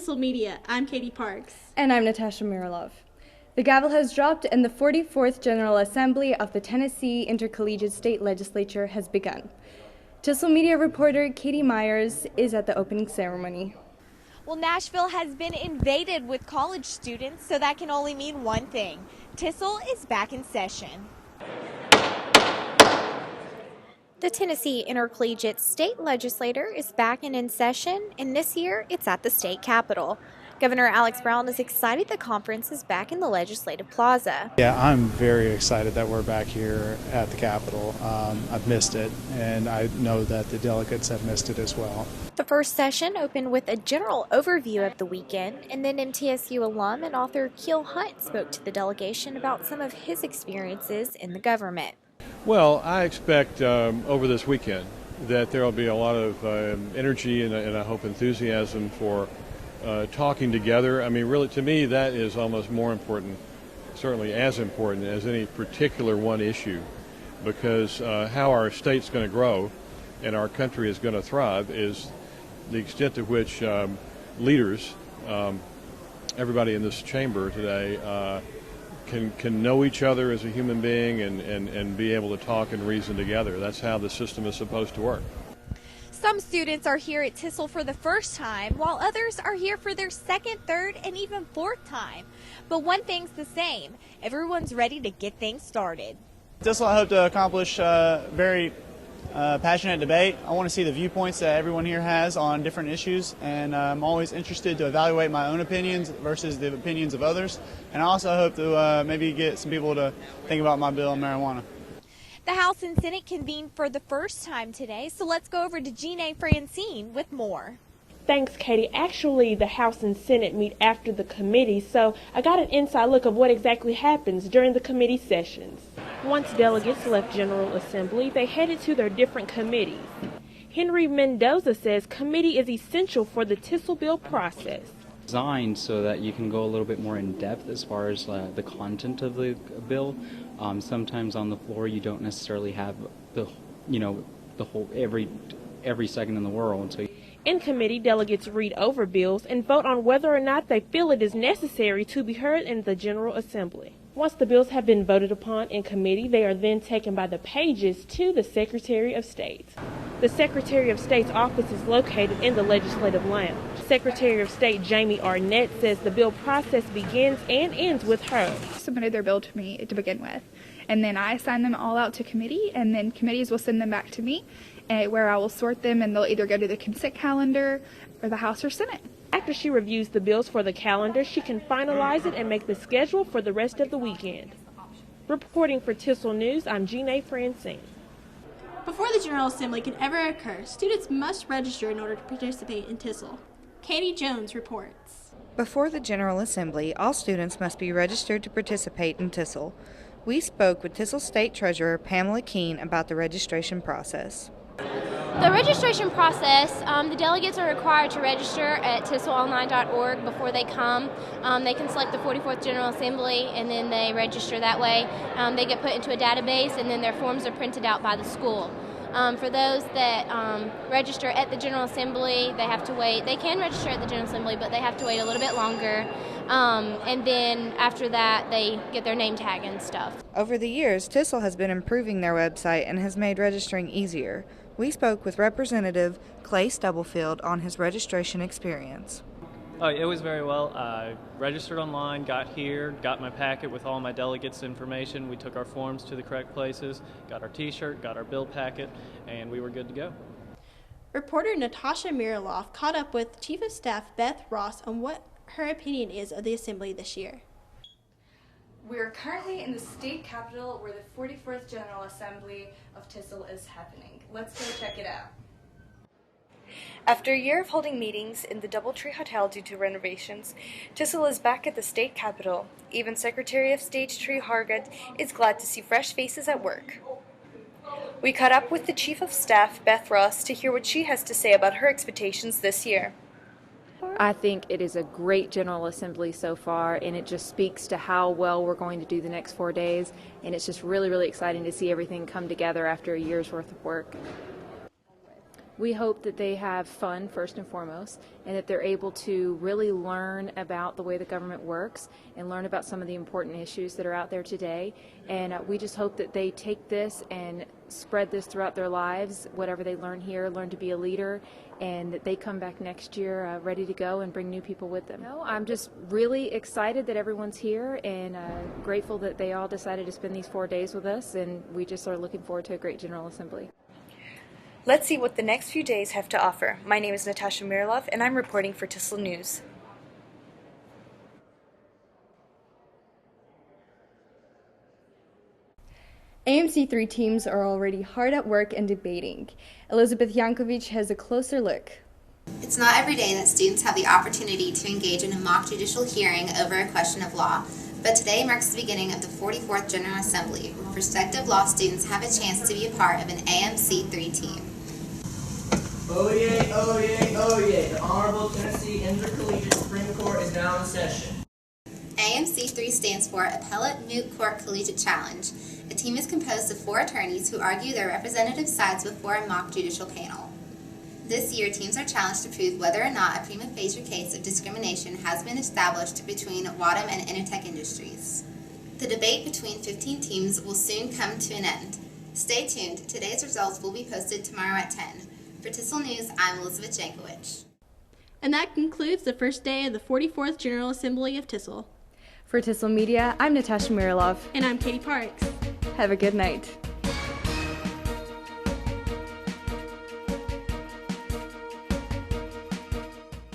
TISL Media, I'm Katie Parks. And I'm Natasha Mirilov. The gavel has dropped and the 44th General Assembly of the Tennessee Intercollegiate State Legislature has begun. TISL Media reporter Katie Myers is at the opening ceremony. Well, Nashville has been invaded with college students, so that can only mean one thing. TISL is back in session. The Tennessee Intercollegiate State Legislature is back and in session, and this year it's at the state capitol. Governor Alex Brown is excited the conference is back in the Legislative Plaza. Yeah, I'm very excited that we're back here at the Capitol. I've missed it, and I know that the delegates have missed it as well. The first session opened with a general overview of the weekend, and then MTSU alum and author Keel Hunt spoke to the delegation about some of his experiences in the government. Well, I expect over this weekend that there will be a lot of energy and I hope enthusiasm for talking together. I mean, really, to me, that is almost more important, certainly as important as any particular one issue, because how our state's going to grow and our country is going to thrive is the extent to which leaders, everybody in this chamber today, can know each other as a human being and be able to talk and reason together. That's how the system is supposed to work. Some students are here at TISL for the first time, while others are here for their second, third, and even fourth time. But one thing's the same. Everyone's ready to get things started. TISL, I hope to accomplish very passionate debate. I want to see the viewpoints that everyone here has on different issues, and I'm always interested to evaluate my own opinions versus the opinions of others. And I also hope to maybe get some people to think about my bill on marijuana. The House and Senate convened for the first time today, so let's go over to Jeanne Francine with more. Thanks, Katie. Actually, the House and Senate meet after the committee, so I got an inside look of what exactly happens during the committee sessions. Once delegates left General Assembly, they headed to their different committees. Henry Mendoza says committee is essential for the TISL bill process. Designed so that you can go a little bit more in depth as far as the content of the bill. Sometimes on the floor you don't necessarily have the whole every second in the world. So in committee, delegates read over bills and vote on whether or not they feel it is necessary to be heard in the General Assembly. Once the bills have been voted upon in committee, they are then taken by the pages to the Secretary of State. The Secretary of State's office is located in the Legislative Lounge. Secretary of State Jamie Arnett says the bill process begins and ends with her. Submitted their bill to me to begin with, and then I assign them all out to committee, and then committees will send them back to me, where I will sort them, and they'll either go to the consent calendar or the House or Senate. After she reviews the bills for the calendar, she can finalize it and make the schedule for the rest of the weekend. Reporting for TISL News, I'm Jeanne Francine. Before the General Assembly can ever occur, students must register in order to participate in TISL. Katie Jones reports. Before the General Assembly, all students must be registered to participate in TISL. We spoke with TISL State Treasurer Pamela Keene about the registration process. The registration process, the delegates are required to register at TISLonline.org before they come. They can select the 44th General Assembly and then they register that way. They get put into a database and then their forms are printed out by the school. For those that register at the General Assembly, they have to wait. They can register at the General Assembly, but they have to wait a little bit longer. And then after that, they get their name tag and stuff. Over the years, TISL has been improving their website and has made registering easier. We spoke with Representative Clay Stubblefield on his registration experience. It was very well. I registered online, got here, got my packet with all my delegates' information. We took our forms to the correct places, got our t-shirt, got our bill packet, and we were good to go. Reporter Natasha Mirilov caught up with Chief of Staff Beth Ross on what her opinion is of the Assembly this year. We are currently in the state capitol where the 44th General Assembly of TISL is happening. Let's go check it out. After a year of holding meetings in the Doubletree Hotel due to renovations, TISL is back at the state capitol. Even Secretary of State Tree Hargett is glad to see fresh faces at work. We caught up with the Chief of Staff, Beth Ross, to hear what she has to say about her expectations this year. I think it is a great General Assembly so far, and it just speaks to how well we're going to do the next 4 days, and it's just really, really exciting to see everything come together after a year's worth of work. We hope that they have fun first and foremost, and that they're able to really learn about the way the government works and learn about some of the important issues that are out there today. And we just hope that they take this and spread this throughout their lives, whatever they learn here, learn to be a leader, and that they come back next year ready to go and bring new people with them. I'm just really excited that everyone's here and grateful that they all decided to spend these 4 days with us, and we just are looking forward to a great General Assembly. Let's see what the next few days have to offer. My name is Natasha Mirilov, and I'm reporting for TISL News. AMC3 teams are already hard at work and debating. Elizabeth Yankovic has a closer look. It's not every day that students have the opportunity to engage in a mock judicial hearing over a question of law, but today marks the beginning of the 44th General Assembly, where prospective law students have a chance to be a part of an AMC3 team. Oyez, oyez, oyez. The Honorable Tennessee Intercollegiate Supreme Court is now in session. AMC3 stands for Appellate Moot Court Collegiate Challenge. A team is composed of 4 attorneys who argue their representative sides before a mock judicial panel. This year, teams are challenged to prove whether or not a prima facie case of discrimination has been established between Wadham and Intertech Industries. The debate between 15 teams will soon come to an end. Stay tuned. Today's results will be posted tomorrow at 10. For TISL News, I'm Elizabeth Jankovic. And that concludes the first day of the 44th General Assembly of TISL. For TISL Media, I'm Natasha Mirilov. And I'm Katie Parks. Have a good night.